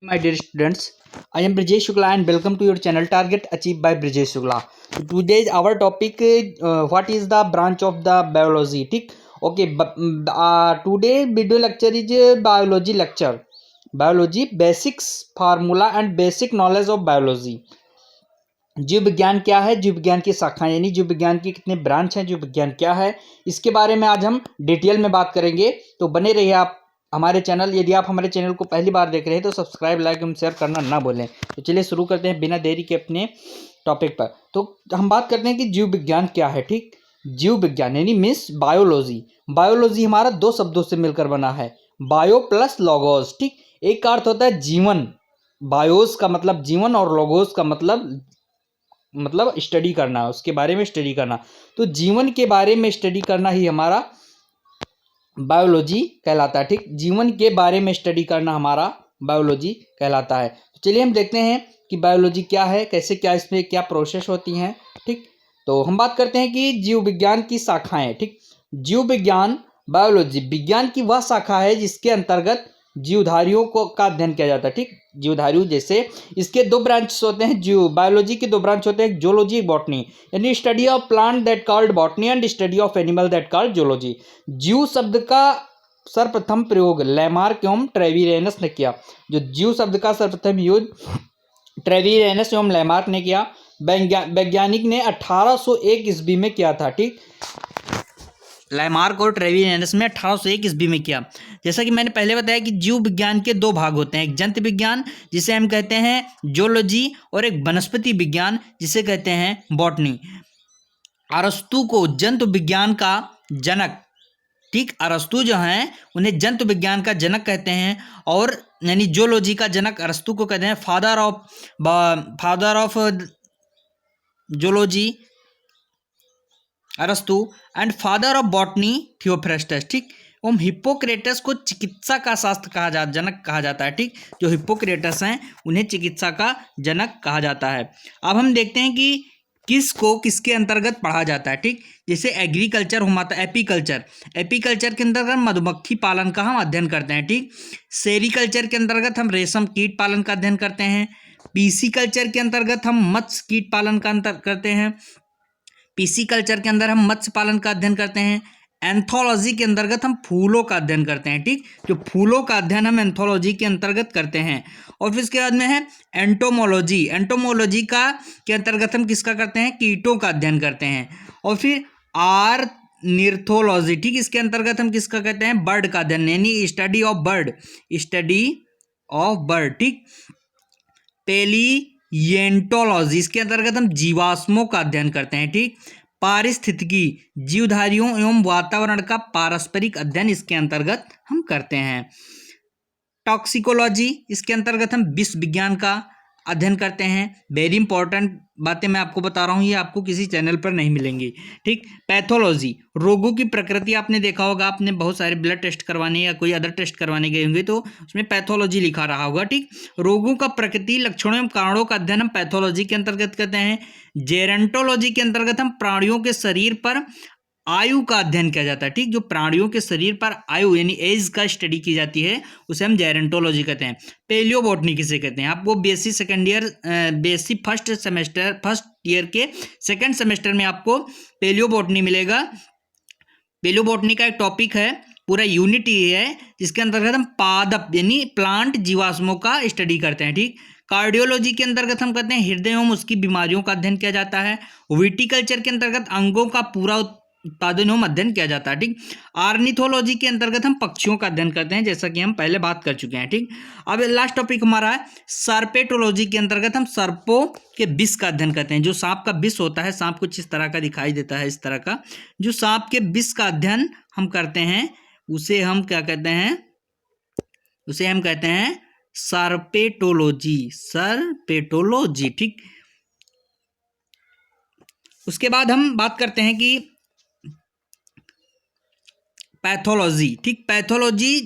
My dear students, I am Brijesh Shukla and welcome to your channel Target Achieved by Brijesh Shukla. So today our topic what is the branch of the biology. ठीक okay. Today video lecture is biology lecture. Biology basics formula and basic knowledge of biology. जीव विज्ञान क्या है, जीव विज्ञान की शाखाएं यानी जीव विज्ञान की कितने ब्रांच हैं, जीव विज्ञान क्या है, इसके बारे में आज हम डिटेल में बात करेंगे। तो बने रहिए आप हमारे चैनल। यदि आप हमारे चैनल को पहली बार देख रहे हैं तो सब्सक्राइब लाइक एवं शेयर करना ना भूलें। तो चलिए शुरू करते हैं बिना देरी के अपने टॉपिक पर। तो हम बात करते हैं कि जीव विज्ञान क्या है। ठीक, जीव विज्ञान यानी मीन्स बायोलॉजी। बायोलॉजी हमारा दो शब्दों से मिलकर बना है, बायो प्लस लोगोस। ठीक, एक का अर्थ होता है जीवन, बायोस का मतलब जीवन और लोगोस का मतलब स्टडी करना, उसके बारे में स्टडी करना। तो जीवन के बारे में स्टडी करना ही हमारा बायोलॉजी कहलाता है। ठीक, जीवन के बारे में स्टडी करना हमारा बायोलॉजी कहलाता है। तो चलिए हम देखते हैं कि बायोलॉजी क्या है, कैसे क्या इसमें क्या प्रोसेस होती हैं। ठीक, तो हम बात करते हैं कि जीव विज्ञान की शाखाएं। ठीक, जीव विज्ञान बायोलॉजी विज्ञान की वह शाखा है जिसके अंतर्गत जीवधारियों को का अध्ययन किया जाता है। ठीक, जीवधारियों जैसे इसके दो ब्रांच होते हैं, जीव बायोलॉजी के दो ब्रांच होते हैं, जूलॉजी बॉटनी यानी study of plant that called botany and study of animal that called zoology. जीव शब्द का सर्वप्रथम प्रयोग लैमार्क एवं ट्रेविरेनस ने किया। जो जीव शब्द का सर्वप्रथम यूज ट्रेविरेनस एवं लैमार्क ने किया। वैज्ञानिक ने 1801 ईस्वी में किया था। ठीक, लैमार्क और ट्रेविरेनस में 1801 ईस्वी में किया। जैसा कि मैंने पहले बताया कि जीव विज्ञान के दो भाग होते हैं, एक जंतु विज्ञान जिसे हम कहते हैं जूलॉजी और एक वनस्पति विज्ञान जिसे कहते हैं बॉटनी। अरस्तु को जंतु विज्ञान का जनक, ठीक, अरस्तु जो हैं उन्हें जंतु विज्ञान का जनक कहते हैं, और यानी जूलॉजी का जनक अरस्तु को कहते हैं फादर ऑफ जूलॉजी अरस्तु and father of botany Theophrastus. ठीक, एवं हिप्पोक्रेटस को चिकित्सा का शास्त्र जनक कहा जाता है। ठीक, जो हिप्पोक्रेटस हैं उन्हें चिकित्सा का जनक कहा जाता है। अब हम देखते हैं कि किसको किसके अंतर्गत पढ़ा जाता है। ठीक, जैसे एग्रीकल्चर हमारा एपीकल्चर, एपीकल्चर के अंतर्गत मधुमक्खी पालन का हम अध्ययन करते हैं। ठीक, सेरीकल्चर के अंतर्गत हम रेशम कीट पालन का अध्ययन करते हैं। पीसीकल्चर के अंतर्गत हम मत्स्य कीट पालन का करते हैं। पीसी कल्चर के अंदर हम मत्स्य पालन का अध्ययन करते हैं। एंथोलॉजी के अंतर्गत हम फूलों का अध्ययन करते हैं। ठीक, जो फूलों का अध्ययन हम एंथोलॉजी के अंतर्गत करते हैं। और फिर इसके बाद में है एंटोमोलॉजी, एंटोमोलॉजी का के अंतर्गत हम किसका करते हैं, कीटों का अध्ययन करते हैं। और फिर आर्निथोलॉजी, ठीक, इसके अंतर्गत हम किसका कहते हैं, बर्ड का अध्ययन यानी study of bird, study of bird. ठीक, पेलियंटोलॉजी, इसके अंतर्गत हम जीवाश्मों का अध्ययन करते हैं। ठीक, पारिस्थितिकी, जीवधारियों एवं वातावरण का पारस्परिक अध्ययन इसके अंतर्गत हम करते हैं। टॉक्सिकोलॉजी, इसके अंतर्गत हम विष विज्ञान का अध्ययन करते हैं। वेरी इंपॉर्टेंट बातें मैं आपको बता रहा हूँ, ये आपको किसी चैनल पर नहीं मिलेंगी। ठीक, पैथोलॉजी, रोगों की प्रकृति आपने देखा होगा, आपने बहुत सारे ब्लड टेस्ट करवाने या कोई अदर टेस्ट करवाने गए होंगे तो उसमें पैथोलॉजी लिखा रहा होगा। ठीक, रोगों का प्रकृति, लक्षणों एवं कारणों का अध्ययन हम पैथोलॉजी के अंतर्गत करते हैं। जेरेंटोलॉजी के अंतर्गत हम प्राणियों के शरीर पर आयु का अध्ययन किया जाता है। ठीक, जो प्राणियों के शरीर पर आयु यानी एज का स्टडी की जाती है उसे हम जेरेंटोलॉजी कहते हैं। पेलियोबॉटनी किसे कहते हैं, आपको बीएससी फर्स्ट ईयर के सेकंड सेमेस्टर में आपको पेलियोबॉटनी मिलेगा। पेलियोबॉटनी का एक टॉपिक है, पूरा यूनिट ही है जिसके अंतर्गत हम पादप यानी प्लांट जीवाश्मों का स्टडी करते हैं। ठीक, कार्डियोलॉजी के अंतर्गत हम कहते हैं हृदय एवं उसकी बीमारियों का अध्ययन किया जाता है। विटिकल्चर के अंतर्गत अंगों का पूरा उत्पादन एवं अध्ययन किया जाता है। ठीक, आर्निथोलॉजी के अंतर्गत हम पक्षियों का अध्ययन करते हैं, जैसा कि हम पहले बात कर चुके हैं। ठीक, अब लास्ट टॉपिक हमारा है सर्पेटोलॉजी के अंतर्गत हम सर्पों के विष का अध्ययन करते हैं। जो सांप का विष होता है, सांप कुछ इस तरह का दिखाई देता है, इस तरह का, जो सांप के विष का अध्ययन हम करते हैं उसे हम क्या कहते हैं, उसे हम कहते हैं सर्पेटोलॉजी, सर्पेटोलॉजी। ठीक, उसके बाद हम बात करते हैं कि पैथोलॉजी। ठीक, पैथोलॉजी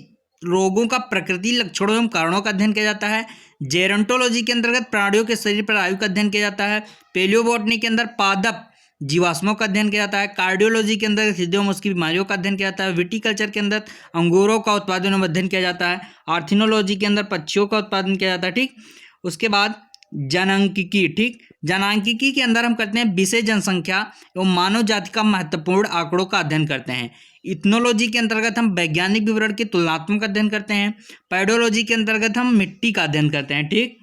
रोगों का प्रकृति, लक्षणों एवं कारणों का अध्ययन किया जाता है। जेरोंटोलॉजी के अंतर्गत प्राणियों के शरीर पर आयु का अध्ययन किया जाता है। पेलियोबॉटनी के अंदर पादप जीवाश्मों का अध्ययन किया जाता है। कार्डियोलॉजी के अंदर हृदय और उसकी बीमारियों का अध्ययन किया जाता है। विटीकल्चर के अंदर अंगूरों का उत्पादन और अध्ययन किया जाता है। आर्थिनोलॉजी के अंदर पक्षियों का उत्पादन किया जाता है। ठीक, उसके बाद जनसांख्यिकी। ठीक, जनसांख्यिकी के अंदर हम करते हैं विषय जनसंख्या एवं मानव जाति का महत्वपूर्ण आंकड़ों का अध्ययन करते हैं। इथनोलॉजी के अंतर्गत हम वैज्ञानिक विवरण के तुलनात्मक अध्ययन करते हैं। पैडोलॉजी के अंतर्गत हम मिट्टी का अध्ययन करते हैं। ठीक,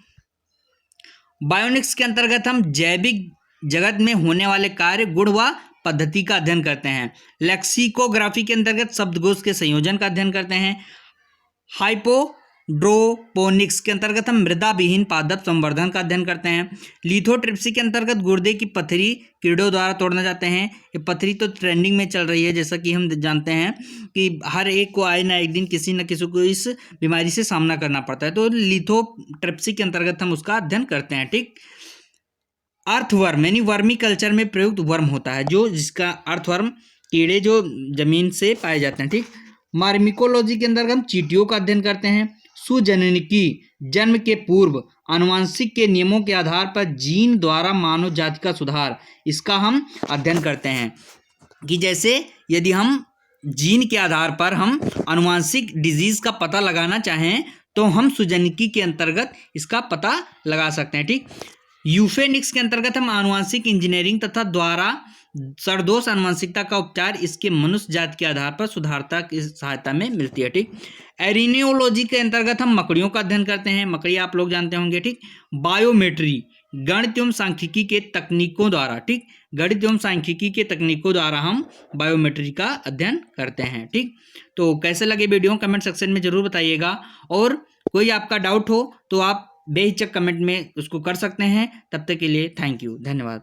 बायोनिक्स के अंतर्गत हम जैविक जगत में होने वाले कार्य, गुण व पद्धति का अध्ययन करते हैं। लेक्सिकोग्राफी के अंतर्गत शब्दकोश के संयोजन का अध्ययन करते हैं। हाइपोड्रोपोनिक्स के अंतर्गत हम मृदा विहीन पादप संवर्धन का अध्ययन करते हैं। लिथोट्रिप्सी के अंतर्गत गुर्दे की पथरी कीड़ों द्वारा तोड़ना जाते हैं। ये पथरी तो ट्रेंडिंग में चल रही है, जैसा कि हम जानते हैं कि हर एक को आए ना एक दिन किसी न किसी को इस बीमारी से सामना करना पड़ता है, तो लिथोट्रिप्सी के अंतर्गत हम उसका अध्ययन करते हैं। ठीक, अर्थवर्म यानी वर्मी कल्चर में प्रयुक्त वर्म होता है, जो जिसका अर्थवर्म कीड़े जो जमीन से पाए जाते हैं। ठीक, मार्मिकोलॉजी के अंदर हम चींटियों का अध्ययन करते हैं। सुजननिकी, जन्म के पूर्व आनुवांशिक के नियमों के आधार पर जीन द्वारा मानव जाति का सुधार, इसका हम अध्ययन करते हैं कि जैसे यदि हम जीन के आधार पर हम आनुवांशिक डिजीज का पता लगाना चाहें तो हम सुजननिकी के अंतर्गत इसका पता लगा सकते हैं। ठीक, यूफेनिक्स के अंतर्गत हम आनुवांशिक इंजीनियरिंग तथा द्वारा सरदोष आनुवांशिकता का उपचार इसके मनुष्य जाति के आधार पर सुधारता की सहायता में मिलती है। ठीक, एरिनियोलॉजी के अंतर्गत हम मकड़ियों का अध्ययन करते हैं। मकड़ी आप लोग जानते होंगे। ठीक, बायोमेट्री, गणित एवं सांख्यिकी के तकनीकों द्वारा, ठीक, गणित एवं सांख्यिकी के तकनीकों द्वारा हम बायोमेट्री का अध्ययन करते हैं। ठीक, तो कैसे लगे वीडियो कमेंट सेक्शन में जरूर बताइएगा, और कोई आपका डाउट हो तो आप बेहिचक कमेंट में उसको कर सकते हैं। तब तक के लिए थैंक यू, धन्यवाद।